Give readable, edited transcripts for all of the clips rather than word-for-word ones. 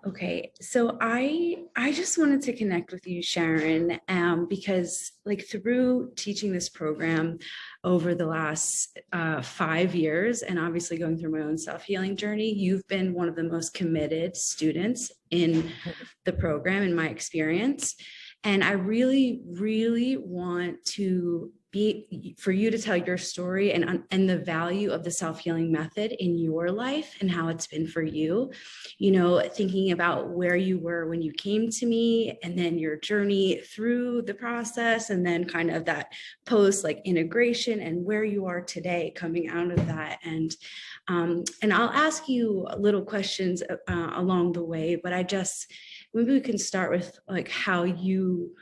Okay, so I just wanted to connect with you, Sharon, because like through teaching this program over the last 5 years, and obviously going through my own self-healing journey, you've been one of the most committed students in the program, in my experience. And I really, really want to be for you to tell your story and the value of the self-healing method in your life and how it's been for you. You know, thinking about where you were when you came to me, and then your journey through the process, and then kind of that post like integration and where you are today coming out of that. And I'll ask you little questions along the way, but maybe we can start with like how you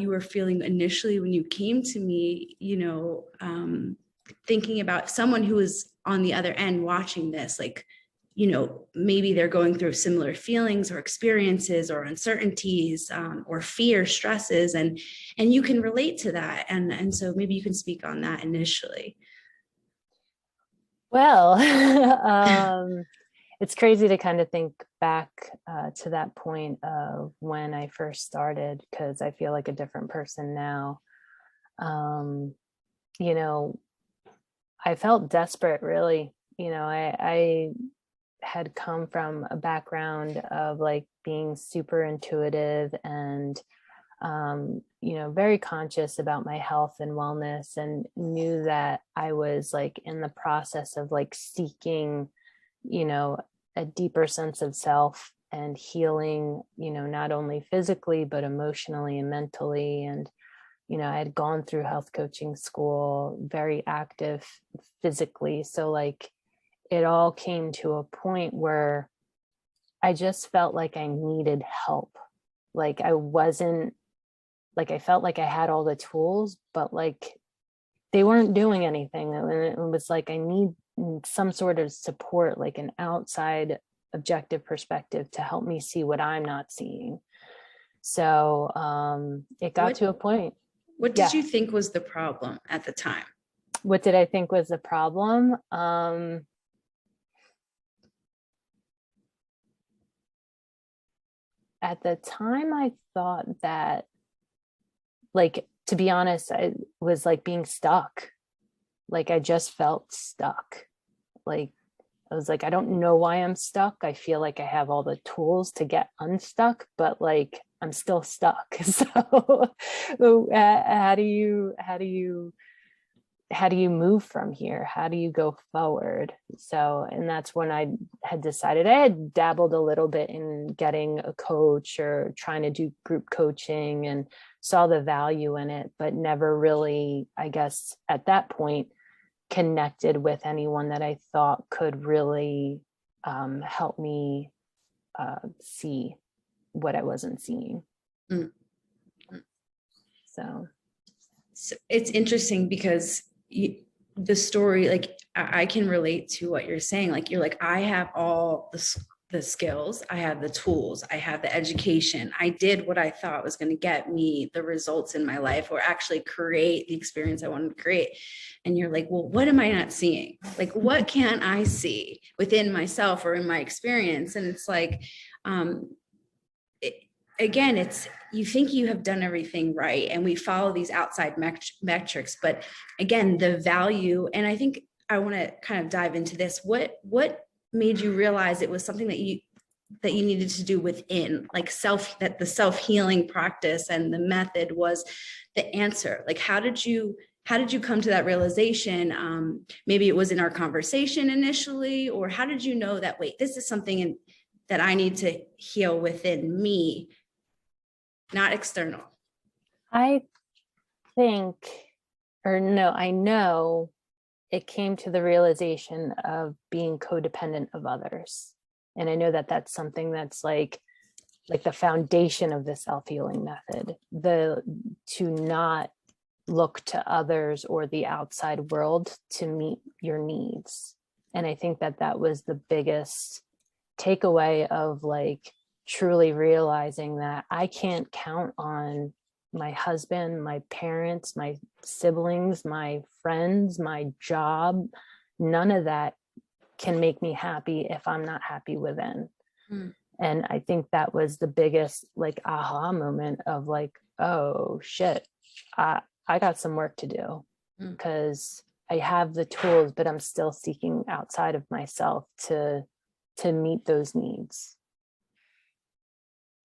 were feeling initially when you came to me, thinking about someone who was on the other end watching this, like, maybe they're going through similar feelings or experiences or uncertainties, or fear, stresses, and you can relate to that. And so maybe you can speak on that initially. Well, it's crazy to kind of think back to that point of when I first started, because I feel like a different person now. I felt desperate, really. I had come from a background of like being super intuitive and, very conscious about my health and wellness, and knew that I was like in the process of like seeking, a deeper sense of self and healing, not only physically, but emotionally and mentally. And, I had gone through health coaching school, very active physically. So like it all came to a point where I just felt like I needed help. Like I felt like I had all the tools, but like they weren't doing anything. And it was like, I need some sort of support, like an outside objective perspective to help me see what I'm not seeing. So it got to a point. What did you think was the problem at the time? What did I think was the problem? At the time, I thought that, like, to be honest, I was like being stuck. Like I just felt stuck. Like I was like, I don't know why I'm stuck. I feel like I have all the tools to get unstuck, but like I'm still stuck. So how do you move from here? How do you go forward? So, and that's when I had decided. I had dabbled a little bit in getting a coach or trying to do group coaching and saw the value in it, but never really, I guess at that point, connected with anyone that I thought could really help me see what I wasn't seeing. Mm-hmm. So it's interesting because the story, like I can relate to what you're saying. Like you're like, I have all the skills, I have the tools, I have the education. I did what I thought was going to get me the results in my life, or actually create the experience I wanted to create. And you're like, well, what am I not seeing? Like, what can't I see within myself or in my experience? And it's like, again, it's, you think you have done everything right, and we follow these outside metrics, but again, the value. And I think I want to kind of dive into this. What made you realize it was something that you needed to do within, like that the self-healing practice and the method was the answer? Like, how did you come to that realization? Maybe it was in our conversation initially, or how did you know that, wait, this is something that I need to heal within me, not external? I know it came to the realization of being codependent of others. And I know that that's something that's like the foundation of the self-healing method, to not look to others or the outside world to meet your needs. And I think that was the biggest takeaway of like truly realizing that I can't count on my husband, my parents, my siblings, my friends, my job. None of that can make me happy if I'm not happy within. And I think that was the biggest like aha moment of like, oh shit, I got some work to do, because I have the tools, but I'm still seeking outside of myself to meet those needs.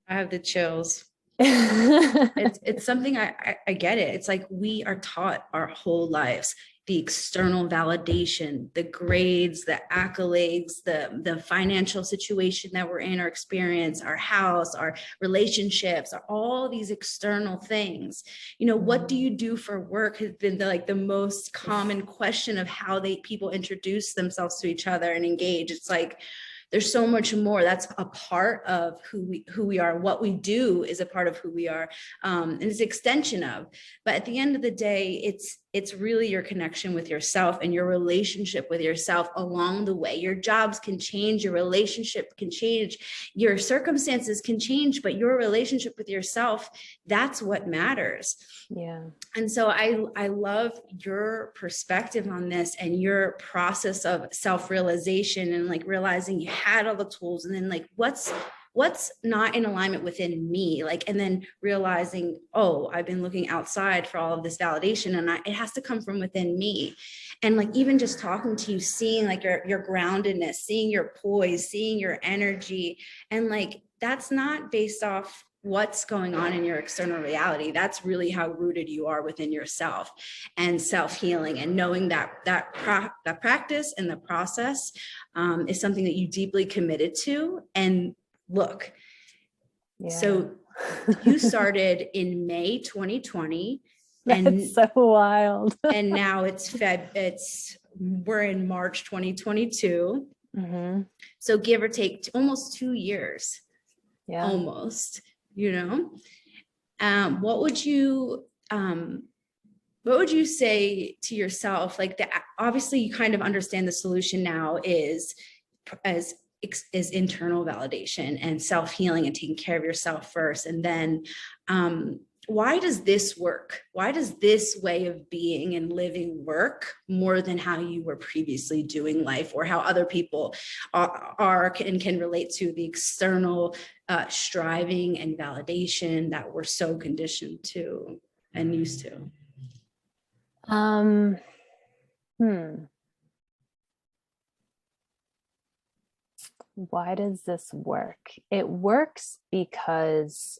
I have the chills. It's something I get it. It's like we are taught our whole lives the external validation, the grades, the accolades, the financial situation that we're in, our experience, our house, our relationships, are all these external things. You know, what do you do for work has been the most common question of how people introduce themselves to each other and engage. It's like there's so much more. That's a part of who we are. What we do is a part of who we are, and it's an extension of. But at the end of the day, it's really your connection with yourself and your relationship with yourself along the way. Your jobs can change, your relationship can change, your circumstances can change, but your relationship with yourself, that's what matters. Yeah. And so I love your perspective on this and your process of self-realization and like realizing you had all the tools, and then like what's not in alignment within me, like, and then realizing, oh, I've been looking outside for all of this validation, and it has to come from within me. And like even just talking to you, seeing like your groundedness, seeing your poise, seeing your energy, and like that's not based off what's going on in your external reality. That's really how rooted you are within yourself, and self-healing, and knowing that practice and the process is something that you deeply committed to. And look, so you started in May 2020. That's and so wild. and now we're in March 2022. Mm-hmm. So give or take almost 2 years. Yeah. Almost, you know. What would you say to yourself? Like obviously you kind of understand the solution now is internal validation and self-healing and taking care of yourself first. And then why does this work? Why does this way of being and living work more than how you were previously doing life, or how other people can relate to the external striving and validation that we're so conditioned to and used to? Why does this work? It works because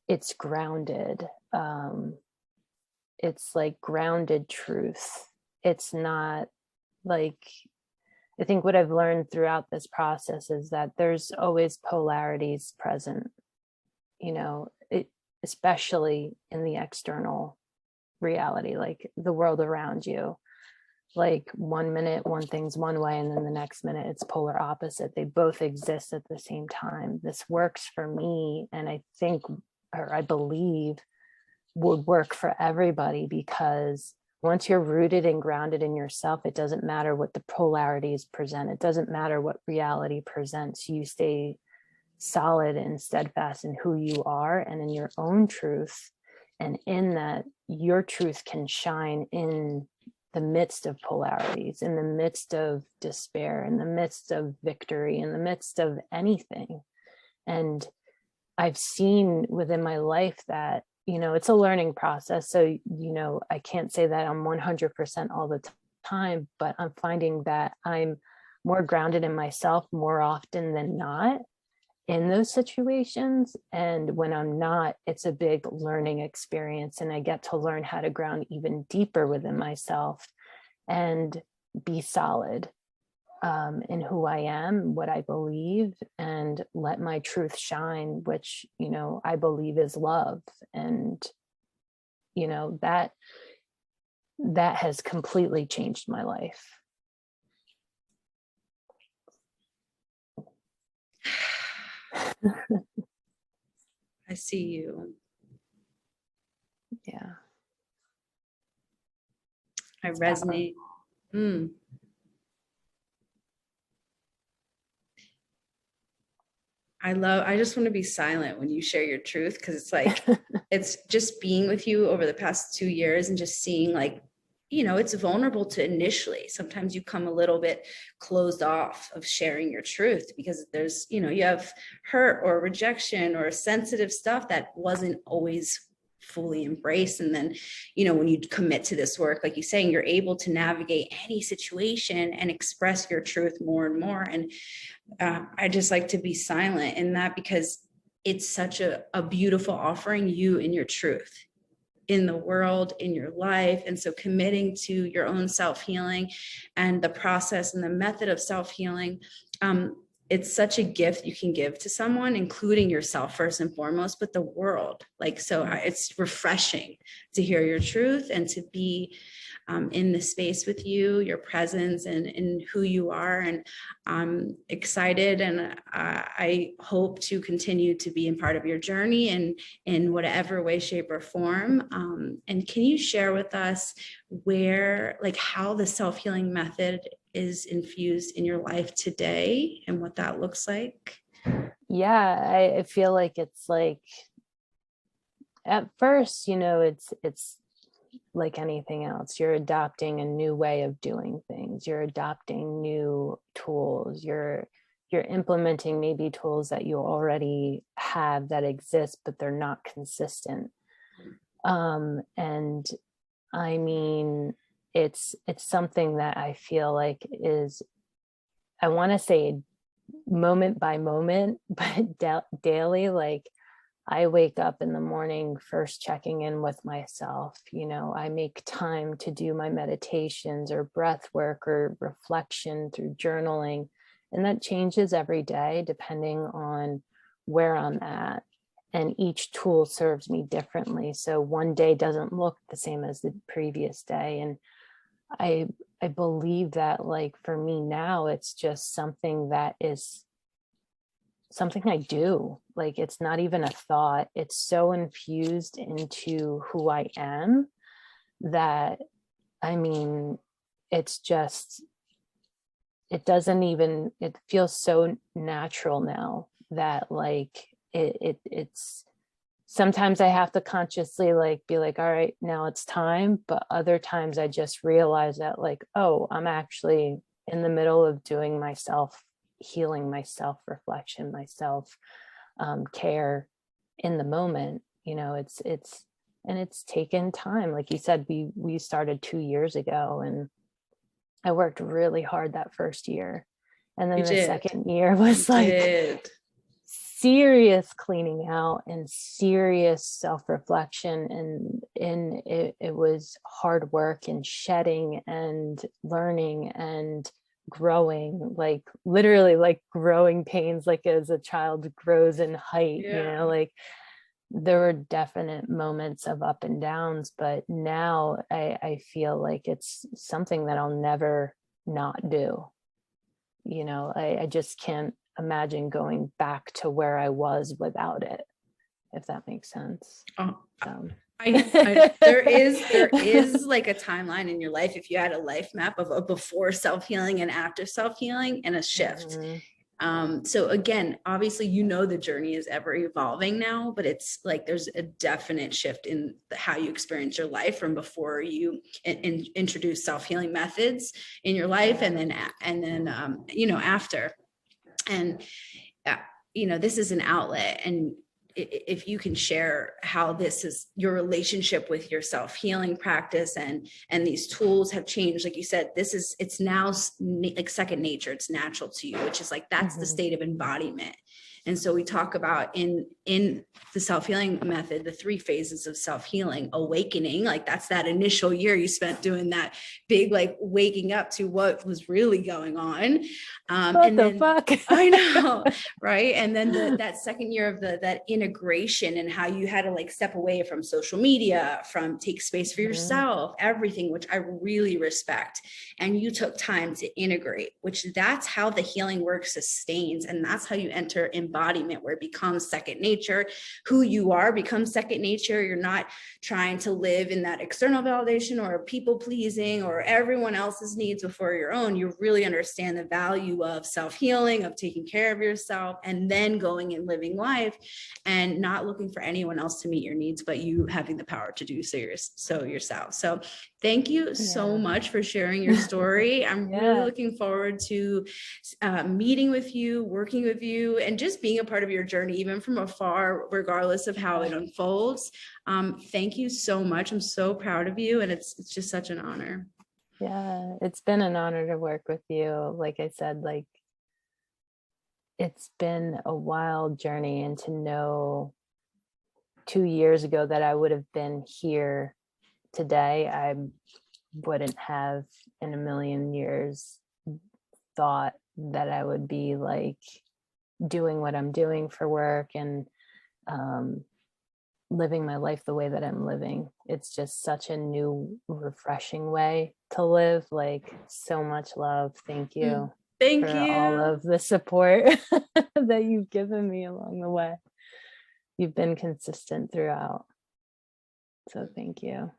it's grounded. It's like grounded truth. It's not like, I think what I've learned throughout this process is that there's always polarities present, you know, especially in the external reality, like the world around you. Like 1 minute, one thing's one way, and then the next minute it's polar opposite. They both exist at the same time. This works for me, and I think, or I believe, would work for everybody, because once you're rooted and grounded in yourself, it doesn't matter what the polarities present. It doesn't matter what reality presents. You stay solid and steadfast in who you are and in your own truth. And in that, your truth can shine in the midst of polarities, in the midst of despair, in the midst of victory, in the midst of anything. And I've seen within my life that, you know, it's a learning process. So, you know, I can't say that I'm 100% all the time, but I'm finding that I'm more grounded in myself more often than not in those situations. And when I'm not, it's a big learning experience, and I get to learn how to ground even deeper within myself and be solid in who I am, what I believe, and let my truth shine, which, you know, I believe is love. And, you know, that has completely changed my life. I see you. Yeah. I resonate. I just want to be silent when you share your truth, because it's like, it's just being with you over the past 2 years and just seeing like it's vulnerable to initially. Sometimes you come a little bit closed off of sharing your truth because there's, you have hurt or rejection or sensitive stuff that wasn't always fully embraced. And then, when you commit to this work, like you're saying, you're able to navigate any situation and express your truth more and more. And I just like to be silent in that, because it's such a beautiful offering, you and your truth in the world, in your life. And so committing to your own self-healing and the process and the method of self-healing, it's such a gift you can give to someone, including yourself first and foremost, but the world. It's refreshing to hear your truth and to be in the space with you, your presence, and who you are. And I'm excited, and I hope to continue to be in part of your journey and in whatever way, shape, or form. And can you share with us how the self-healing method is infused in your life today and what that looks like? Yeah, I feel like it's like, at first, it's like anything else. You're adopting a new way of doing things. You're adopting new tools. You're implementing maybe tools that you already have that exist, but they're not consistent. And I mean, it's something that I feel like is, I want to say moment by moment, but daily. Like, I wake up in the morning first checking in with myself. I make time to do my meditations or breath work or reflection through journaling. And that changes every day depending on where I'm at. And each tool serves me differently. So one day doesn't look the same as the previous day. And I believe that, like, for me now, it's just something that is something I do. Like, it's not even a thought. It's so infused into who I am that, I mean, it's just, it feels so natural now that, like, it's sometimes I have to consciously be like, all right, now it's time. But other times I just realize that, like, oh, I'm actually in the middle of doing myself healing, myself reflection, myself care in the moment. It's taken time. Like you said, we started 2 years ago, and I worked really hard that first year. And then the second year was serious cleaning out and serious self-reflection, and it was hard work and shedding and learning and growing, like literally like growing pains, like as a child grows in height. Like, there were definite moments of up and downs, but now I feel like it's something that I'll never not do. I just can't imagine going back to where I was without it, if that makes sense. There is like a timeline in your life, if you had a life map of a before self-healing and after self-healing, and a shift. So again, obviously, the journey is ever evolving now, but it's like there's a definite shift in how you experience your life from before you introduce self-healing methods in your life, and then after. And this is an outlet, and if you can share how this is your relationship with your self-healing practice and these tools have changed. Like you said, it's now like second nature. It's natural to you, which is like, that's the state of embodiment. And so we talk about in the self-healing method, the 3 phases of self-healing: awakening, like that's that initial year you spent doing that big, like waking up to what was really going on. Fuck? I know, right? And then that second year of that integration, and how you had to like step away from social media, from take space for yourself, everything, which I really respect. And you took time to integrate, which that's how the healing work sustains. And that's how you enter embodiment, where it becomes second nature. Who you are becomes second nature. You're not trying to live in that external validation or people pleasing or everyone else's needs before your own. You really understand the value of self-healing, of taking care of yourself, and then going and living life and not looking for anyone else to meet your needs, but you having the power to do so yourself. So Thank you so Yeah. much for sharing your story. I'm really Yeah. looking forward to meeting with you, working with you, and just being a part of your journey, even from afar, regardless of how it unfolds. Thank you so much. I'm so proud of you, and it's just such an honor. Yeah, it's been an honor to work with you. Like I said, like it's been a wild journey, and to know 2 years ago that I would have been here today, I wouldn't have in a million years thought that I would be like doing what I'm doing for work and um, living my life the way that I'm living. It's just such a new, refreshing way to live. Like, so much love. Thank you Thank for all you. of the support that you've given me along the way. You've been consistent throughout. So thank you.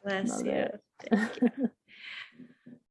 Bless Love you. it. Thank you.